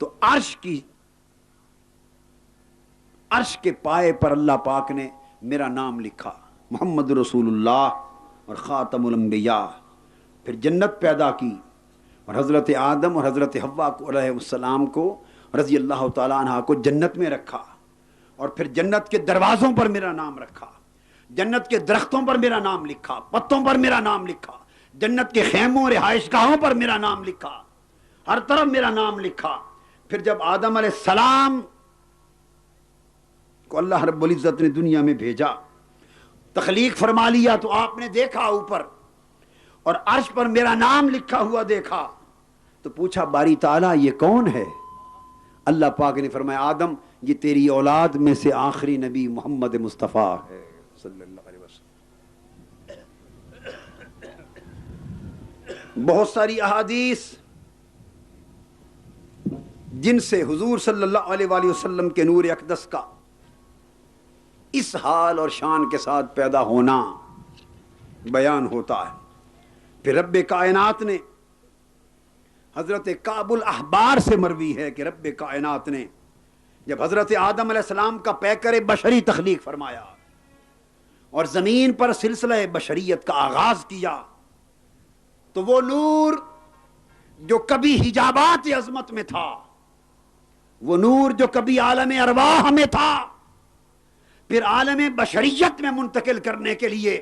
تو عرش کے پائے پر اللہ پاک نے میرا نام لکھا، محمد رسول اللہ اور خاتم الانبیاء. پھر جنت پیدا کی اور حضرت آدم اور حضرت حوا کو علیہ السلام کو رضی اللہ تعالیٰ عنہ کو جنت میں رکھا، اور پھر جنت کے دروازوں پر میرا نام رکھا، جنت کے درختوں پر میرا نام لکھا، پتوں پر میرا نام لکھا، جنت کے خیموں رہائش گاہوں پر میرا نام لکھا، ہر طرف میرا نام لکھا. پھر جب آدم علیہ السلام کو اللہ رب العزت نے دنیا میں بھیجا، تخلیق فرما لیا، تو آپ نے دیکھا اوپر اور عرش پر میرا نام لکھا ہوا دیکھا، تو پوچھا باری تعالیٰ یہ کون ہے؟ اللہ پاک نے فرمایا آدم یہ تیری اولاد میں سے آخری نبی محمد مصطفیٰ ہے صلی اللہ علیہ وسلم. بہت ساری احادیث جن سے حضور صلی اللہ علیہ وآلہ وسلم کے نور اقدس کا اس حال اور شان کے ساتھ پیدا ہونا بیان ہوتا ہے. پھر رب کائنات نے حضرت کعب الاحبار سے مروی ہے کہ رب کائنات نے جب حضرت آدم علیہ السلام کا پیکر بشری تخلیق فرمایا اور زمین پر سلسلہ بشریت کا آغاز کیا، تو وہ نور جو کبھی حجابات عظمت میں تھا، وہ نور جو کبھی عالم ارواح میں تھا، پھر عالم بشریت میں منتقل کرنے کے لیے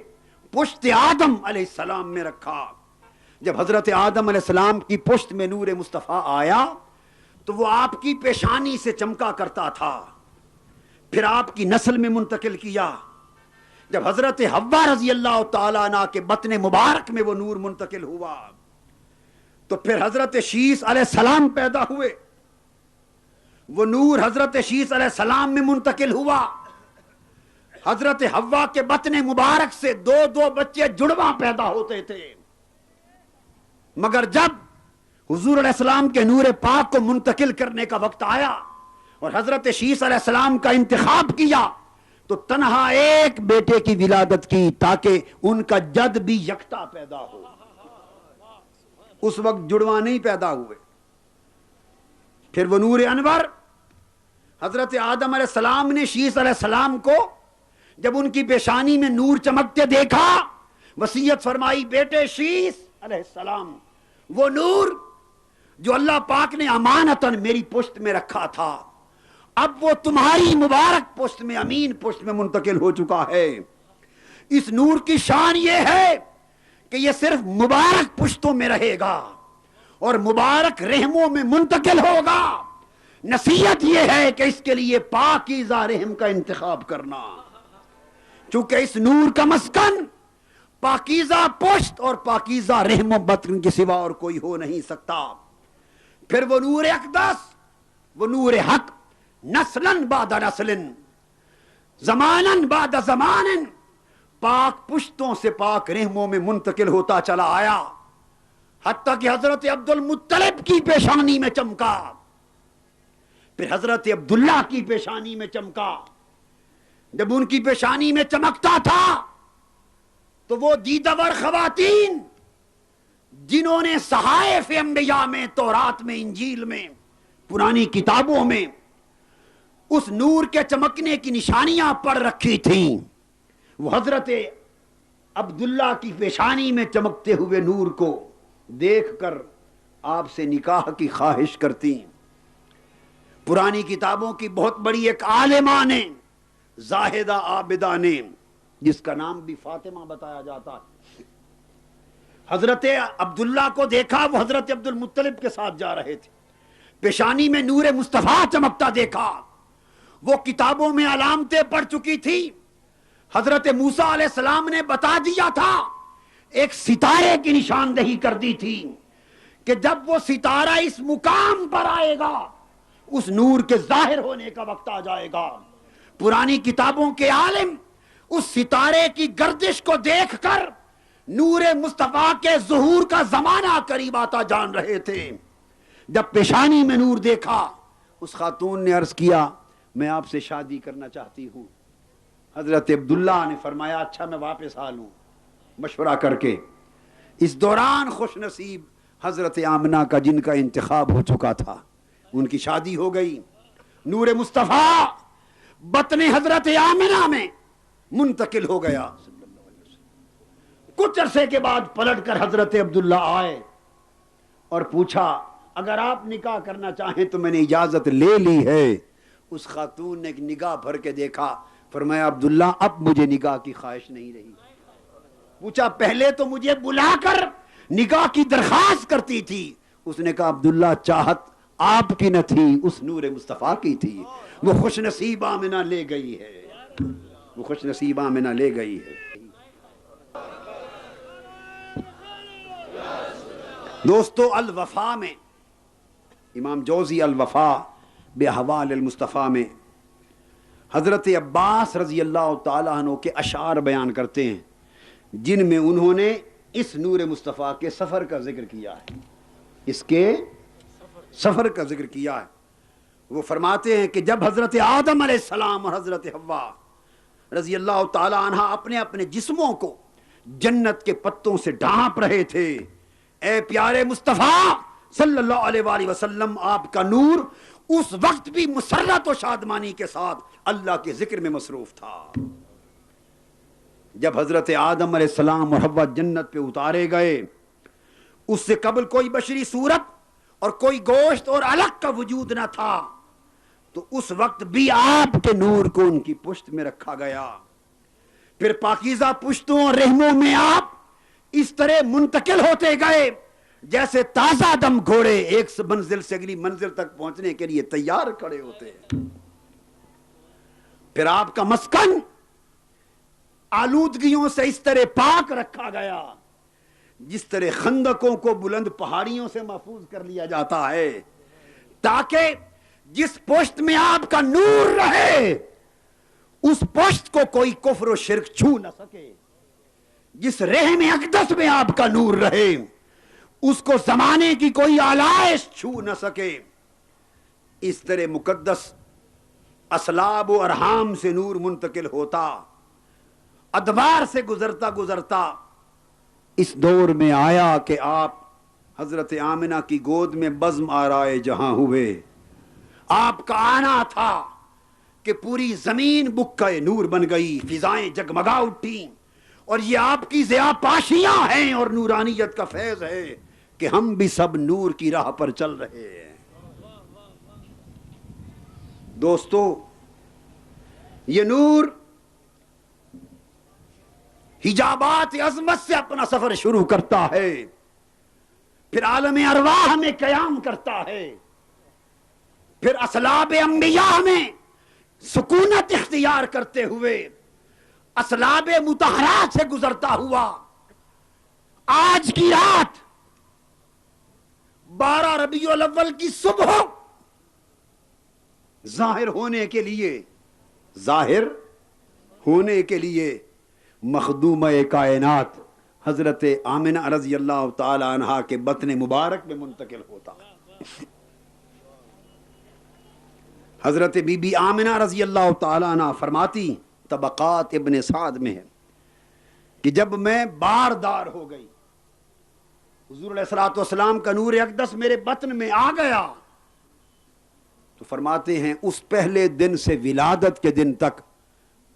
پشت آدم علیہ السلام میں رکھا. جب حضرت آدم علیہ السلام کی پشت میں نور مصطفیٰ آیا تو وہ آپ کی پیشانی سے چمکا کرتا تھا، پھر آپ کی نسل میں منتقل کیا. جب حضرت حوا رضی اللہ تعالیٰ عنہ کے بطن مبارک میں وہ نور منتقل ہوا تو پھر حضرت شیس علیہ السلام پیدا ہوئے، وہ نور حضرت شیس علیہ السلام میں منتقل ہوا. حضرت حوا کے بطن مبارک سے دو بچے جڑواں پیدا ہوتے تھے، مگر جب حضور علیہ السلام کے نور پاک کو منتقل کرنے کا وقت آیا اور حضرت شیس علیہ السلام کا انتخاب کیا تو تنہا ایک بیٹے کی ولادت کی تاکہ ان کا جد بھی یکتا پیدا ہو. اس وقت جڑواں نہیں پیدا ہوئے. پھر وہ نور انور حضرت آدم علیہ السلام نے شیس علیہ السلام کو جب ان کی پیشانی میں نور چمکتے دیکھا، وصیت فرمائی بیٹے شیس علیہ السلام، وہ نور جو اللہ پاک نے امانتاً میری پشت میں رکھا تھا اب وہ تمہاری مبارک پشت میں، امین پشت میں منتقل ہو چکا ہے. اس نور کی شان یہ ہے کہ یہ صرف مبارک پشتوں میں رہے گا اور مبارک رحموں میں منتقل ہوگا. نصیحت یہ ہے کہ اس کے لیے پاکیزہ رحم کا انتخاب کرنا، چونکہ اس نور کا مسکن پاکیزہ پشت اور پاکیزہ رحم و بطن کے سوا اور کوئی ہو نہیں سکتا. پھر وہ نور اقدس، وہ نور حق، نسلن بعد نسلن، زمانن بعد زمانن، پاک پشتوں سے پاک رحموں میں منتقل ہوتا چلا آیا، حتیٰ کہ حضرت عبد المطلب کی پیشانی میں چمکا، پھر حضرت عبداللہ کی پیشانی میں چمکا. جب ان کی پیشانی میں چمکتا تھا تو وہ دیدور خواتین جنہوں نے صحائف انبیاء میں، تورات میں، انجیل میں، پرانی کتابوں میں اس نور کے چمکنے کی نشانیاں پڑھ رکھی تھیں، وہ حضرت عبداللہ کی پیشانی میں چمکتے ہوئے نور کو دیکھ کر آپ سے نکاح کی خواہش کرتی. پرانی کتابوں کی بہت بڑی ایک عالمہ نے، زاہدہ عابدہ نے، جس کا نام بھی فاطمہ بتایا جاتا ہے، حضرت عبداللہ کو دیکھا، وہ حضرت عبد المطلب کے ساتھ جا رہے تھے، پیشانی میں نور مصطفیٰ چمکتا دیکھا. وہ کتابوں میں علامتیں پڑھ چکی تھی، حضرت موسیٰ علیہ السلام نے بتا دیا تھا، ایک ستارے کی نشاندہی کر دی تھی کہ جب وہ ستارہ اس مقام پر آئے گا اس نور کے ظاہر ہونے کا وقت آ جائے گا. پرانی کتابوں کے عالم اس ستارے کی گردش کو دیکھ کر نور مصطفیٰ کے ظہور کا زمانہ قریب آتا جان رہے تھے. جب پیشانی میں نور دیکھا اس خاتون نے عرض کیا میں آپ سے شادی کرنا چاہتی ہوں. حضرت عبداللہ نے فرمایا اچھا میں واپس آ لوں مشورہ کر کے. اس دوران خوش نصیب حضرت آمنہ کا جن کا انتخاب ہو چکا تھا ان کی شادی ہو گئی. نور مصطفیٰ بطن حضرت آمنہ میں منتقل ہو گیا. کچھ عرصے کے بعد پلٹ کر حضرت عبداللہ آئے اور پوچھا اگر آپ نکاح کرنا چاہیں تو میں نے اجازت لے لی ہے. اس خاتون نے ایک نگاہ بھر کے دیکھا, فرمایا عبداللہ اب مجھے نکاح کی خواہش نہیں رہی. پوچھا پہلے تو مجھے بلا کر نکاح کی درخواست کرتی تھی. اس نے کہا عبداللہ چاہت آپ کی نہ تھی, اس نور مصطفیٰ کی تھی. وہ خوش نصیب آمنہ لے گئی ہے, وہ خوش نصیب آمنہ لے گئی ہے. دوستو الوفا میں امام جوزی الوفا بحوال المصطفیٰ میں حضرت عباس رضی اللہ تعالیٰ عنہ کے اشعار بیان کرتے ہیں جن میں انہوں نے اس نور مصطفیٰ کے سفر کا ذکر کیا ہے, اس کے سفر کا ذکر کیا ہے. وہ فرماتے ہیں کہ جب حضرت آدم علیہ السلام اور حضرت حوا رضی اللہ تعالیٰ عنہ اپنے اپنے جسموں کو جنت کے پتوں سے ڈھانپ رہے تھے, اے پیارے مصطفیٰ صلی اللہ علیہ وآلہ وسلم آپ کا نور اس وقت بھی مسرت و شادمانی کے ساتھ اللہ کے ذکر میں مصروف تھا. جب حضرت آدم علیہ السلام اور حوا جنت پہ اتارے گئے, اس سے قبل کوئی بشری صورت اور کوئی گوشت اور علق کا وجود نہ تھا, تو اس وقت بھی آپ کے نور کو ان کی پشت میں رکھا گیا. پھر پاکیزہ پشتوں اور رحموں میں آپ اس طرح منتقل ہوتے گئے جیسے تازہ دم گھوڑے ایک منزل سے اگلی منزل تک پہنچنے کے لیے تیار کھڑے ہوتے ہیں. پھر آپ کا مسکن آلودگیوں سے اس طرح پاک رکھا گیا جس طرح خندقوں کو بلند پہاڑیوں سے محفوظ کر لیا جاتا ہے, تاکہ جس پشت میں آپ کا نور رہے اس پشت کو کوئی کفر و شرک چھو نہ سکے. جس رحم اقدس میں آپ کا نور رہے اس کو زمانے کی کوئی آلائش چھو نہ سکے. اس طرح مقدس اسلاب و ارحام سے نور منتقل ہوتا, ادوار سے گزرتا گزرتا اس دور میں آیا کہ آپ حضرت آمنہ کی گود میں بزم آرائے جہاں ہوئے. آپ کا آنا تھا کہ پوری زمین بکہ نور بن گئی, فضائیں جگمگا اٹھیں, اور یہ آپ کی ضیاء پاشیاں ہیں اور نورانیت کا فیض ہے کہ ہم بھی سب نور کی راہ پر چل رہے ہیں. دوستو یہ نور حجابات عظمت سے اپنا سفر شروع کرتا ہے, پھر عالم ارواح میں قیام کرتا ہے, پھر اصلاب انبیاء میں سکونت اختیار کرتے ہوئے اصلاب مطہرات سے گزرتا ہوا آج کی رات 12 ربیع الاول کی صبح ظاہر ہونے کے لیے مخدومہ کائنات حضرت آمنہ رضی اللہ تعالی عنہا کے بطن مبارک میں منتقل ہوتا. حضرت بی بی آمنہ رضی اللہ تعالی عنہ فرماتی, طبقات ابن سعد میں ہے, کہ جب میں باردار ہو گئی, حضور علیہ الصلوۃ والسلام کا نور اقدس میرے بطن میں آ گیا, تو فرماتے ہیں اس پہلے دن سے ولادت کے دن تک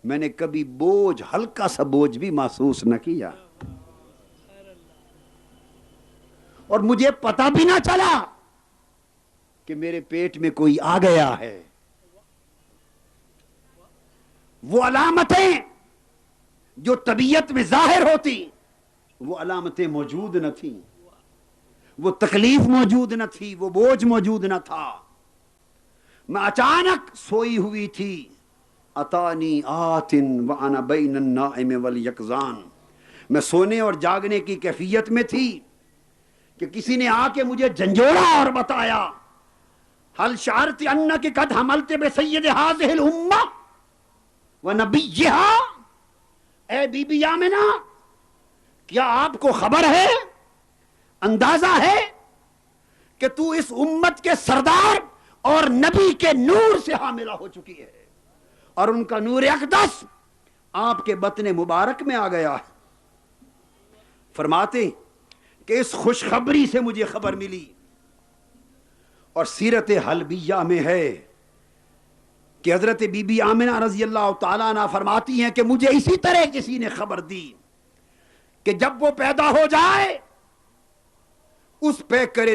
میں نے کبھی بوجھ, ہلکا سا بوجھ بھی محسوس نہ کیا, اور مجھے پتہ بھی نہ چلا کہ میرے پیٹ میں کوئی آ گیا ہے. وہ علامتیں جو طبیعت میں ظاہر ہوتی وہ علامتیں موجود نہ تھیں, وہ تکلیف موجود نہ تھی, وہ بوجھ موجود نہ تھا. میں اچانک سوئی ہوئی تھی, اتانی آتن وانا بین النائم والیقظان, میں سونے اور جاگنے کی کیفیت میں تھی کہ کسی نے آ کے مجھے جھنجھوڑا اور بتایا, حل شعرت انک قد حملت بسید هذه الامہ ونبیہا, اے بی بی آمنہ کیا آپ کو خبر ہے, اندازہ ہے کہ تو اس امت کے سردار اور نبی کے نور سے حاملہ ہو چکی ہے, اور ان کا نور اقدس آپ کے بطن مبارک میں آ گیا ہے. فرماتے کہ اس خوشخبری سے مجھے خبر ملی اور سیرت حلبیہ میں ہے کہ حضرت بی بی آمنہ رضی اللہ تعالیٰ عنہ فرماتی ہیں کہ مجھے اسی طرح کسی نے خبر دی کہ جب وہ پیدا ہو جائے اس پہ کرے